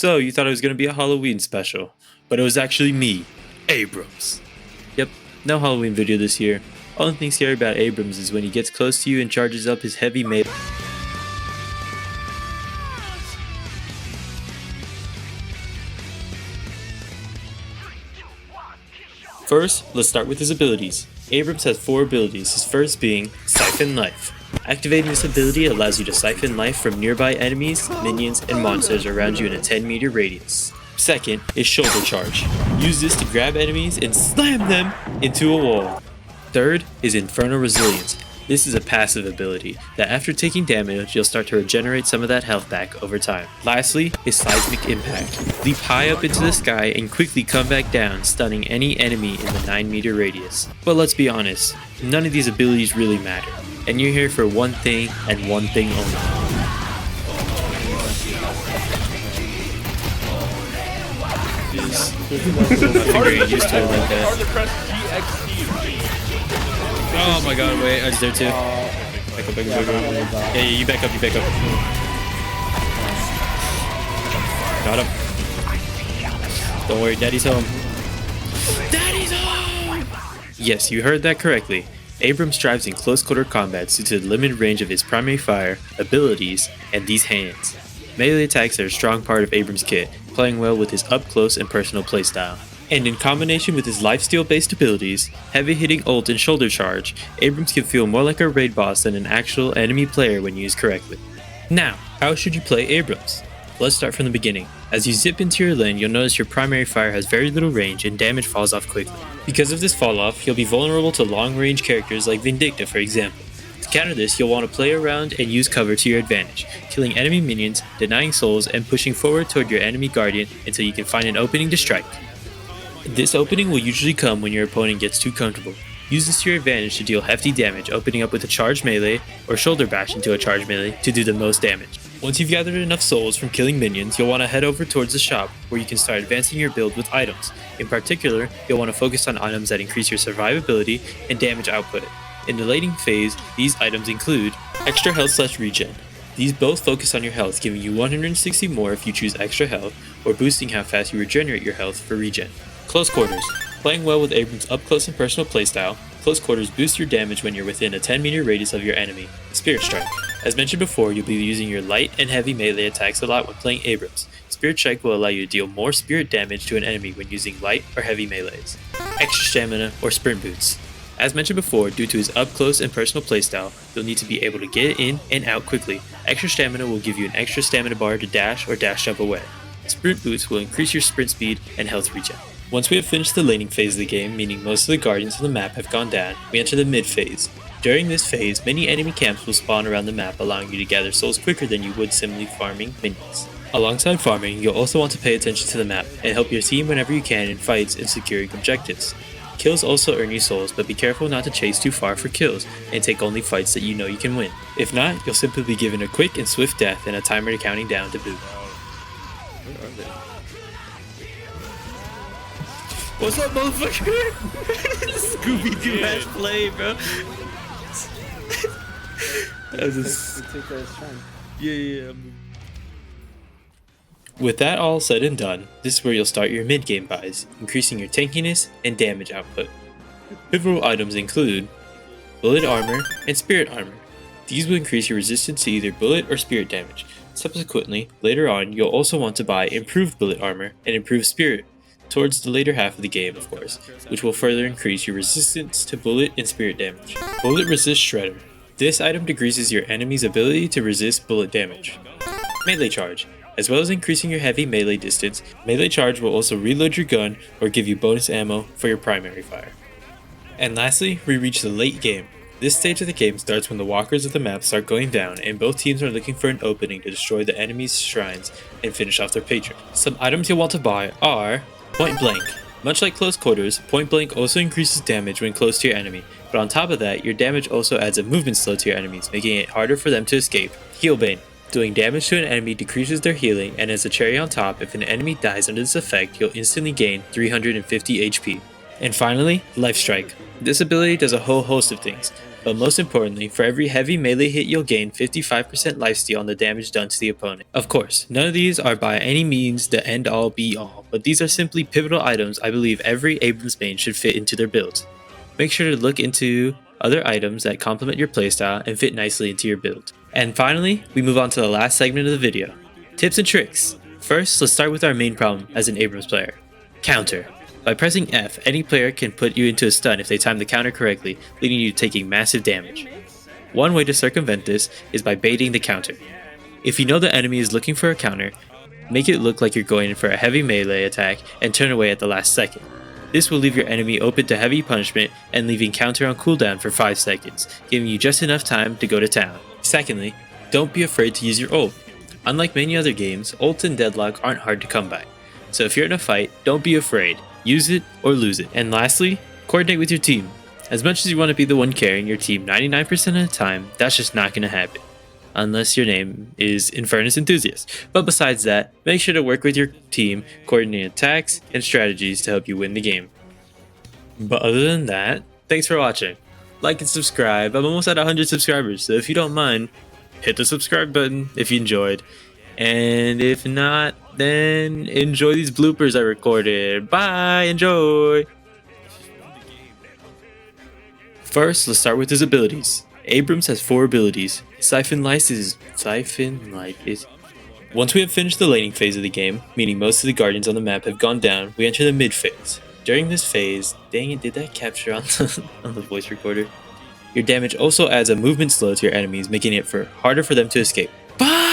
So you thought it was going to be a Halloween special, but it was actually me, Abrams. Yep, no Halloween video this year. Only thing scary about Abrams is when he gets close to you and charges up his heavy melee. First, let's start with his abilities. Abrams has 4 abilities, his first being Siphon Life. Activating this ability allows you to siphon life from nearby enemies, minions, and monsters around you in a 10-meter radius. Second is Shoulder Charge. Use this to grab enemies and slam them into a wall. Third is Infernal Resilience. This is a passive ability that after taking damage, you'll start to regenerate some of that health back over time. Lastly is Seismic Impact. Leap high up into the sky and quickly come back down, stunning any enemy in the 9-meter radius. But let's be honest, none of these abilities really matter, and you're here for one thing and one thing only. I figure you're used to it like that. Oh my god, wait, I was there too. Back up. Yeah, you back up, Got him. Don't worry, Daddy's home. Daddy's home! Yes, you heard that correctly. Abrams thrives in close-quarter combats due to the limited range of his primary fire, abilities, and these hands. Melee attacks are a strong part of Abrams' kit, playing well with his up-close and personal playstyle. And in combination with his lifesteal-based abilities, heavy-hitting ult and shoulder charge, Abrams can feel more like a raid boss than an actual enemy player when used correctly. Now, how should you play Abrams? Let's start from the beginning. As you zip into your lane, you'll notice your primary fire has very little range and damage falls off quickly. Because of this fall off, you'll be vulnerable to long-range characters like Vindicta, for example. To counter this, you'll want to play around and use cover to your advantage, killing enemy minions, denying souls, and pushing forward toward your enemy guardian until you can find an opening to strike. This opening will usually come when your opponent gets too comfortable. Use this to your advantage to deal hefty damage, opening up with a charged melee or shoulder bash into a charged melee to do the most damage. Once you've gathered enough souls from killing minions, you'll want to head over towards the shop where you can start advancing your build with items. In particular, you'll want to focus on items that increase your survivability and damage output. In the laning phase, these items include Extra Health / Regen. These both focus on your health, giving you 160 more if you choose extra health, or boosting how fast you regenerate your health for regen. Close Quarters. Playing well with Abrams' up-close and personal playstyle, Close Quarters boosts your damage when you're within a 10-meter radius of your enemy. Spirit Strike. As mentioned before, you'll be using your light and heavy melee attacks a lot when playing Abrams. Spirit Strike will allow you to deal more spirit damage to an enemy when using light or heavy melees. Extra Stamina or Sprint Boots. As mentioned before, due to his up-close and personal playstyle, you'll need to be able to get in and out quickly. Extra Stamina will give you an extra stamina bar to dash or dash jump away. Sprint Boots will increase your sprint speed and health regen. Once we have finished the laning phase of the game, meaning most of the guardians on the map have gone down, we enter the mid phase. During this phase, many enemy camps will spawn around the map, allowing you to gather souls quicker than you would simply farming minions. Alongside farming, you'll also want to pay attention to the map and help your team whenever you can in fights and securing objectives. Kills also earn you souls, but be careful not to chase too far for kills and take only fights that you know you can win. If not, you'll simply be given a quick and swift death and a timer counting down to boot. Where are they? What's up, motherfucker? Scooby-Doo ass play, bro. That was Yeah. With that all said and done, this is where you'll start your mid-game buys, increasing your tankiness and damage output. Pivotal items include Bullet Armor and Spirit Armor. These will increase your resistance to either bullet or spirit damage. Subsequently, later on, you'll also want to buy Improved Bullet Armor and Improved Spirit, towards the later half of the game, of course, which will further increase your resistance to bullet and spirit damage. Bullet Resist Shredder. This item decreases your enemy's ability to resist bullet damage. Melee Charge. As well as increasing your heavy melee distance, Melee Charge will also reload your gun or give you bonus ammo for your primary fire. And lastly, we reach the late game. This stage of the game starts when the walkers of the map start going down and both teams are looking for an opening to destroy the enemy's shrines and finish off their patron. Some items you'll want to buy are Point Blank. Much like Close Quarters, Point Blank also increases damage when close to your enemy, but on top of that, your damage also adds a movement slow to your enemies, making it harder for them to escape. Heal Bane. Doing damage to an enemy decreases their healing, and as a cherry on top, if an enemy dies under this effect, you'll instantly gain 350 HP. And finally, Life Strike. This ability does a whole host of things. But most importantly, for every heavy melee hit you'll gain 55% lifesteal on the damage done to the opponent. Of course, none of these are by any means the end all be all, but these are simply pivotal items I believe every Abrams main should fit into their build. Make sure to look into other items that complement your playstyle and fit nicely into your build. And finally, we move on to the last segment of the video. Tips and tricks. First, let's start with our main problem as an Abrams player. Counter. By pressing F, any player can put you into a stun if they time the counter correctly, leading you to taking massive damage. One way to circumvent this is by baiting the counter. If you know the enemy is looking for a counter, make it look like you're going in for a heavy melee attack and turn away at the last second. This will leave your enemy open to heavy punishment and leaving counter on cooldown for 5 seconds, giving you just enough time to go to town. Secondly, don't be afraid to use your ult. Unlike many other games, ult and deadlock aren't hard to come by. So if you're in a fight, don't be afraid. Use it or lose it. And lastly, coordinate with your team. As much as you want to be the one carrying your team 99% of the time, that's just not going to happen. Unless your name is Infernus Enthusiast. But besides that, make sure to work with your team, coordinate attacks and strategies to help you win the game. But other than that, thanks for watching. Like and subscribe. I'm almost at 100 subscribers, so if you don't mind, hit the subscribe button if you enjoyed. And if not, then enjoy these bloopers I recorded. Bye, enjoy! First, let's start with his abilities. Abrams has 4 abilities. Siphon Light is... Once we have finished the laning phase of the game, meaning most of the guardians on the map have gone down, we enter the mid phase. During this phase, dang it, did that capture on the voice recorder? Your damage also adds a movement slow to your enemies, making it harder for them to escape. Bye!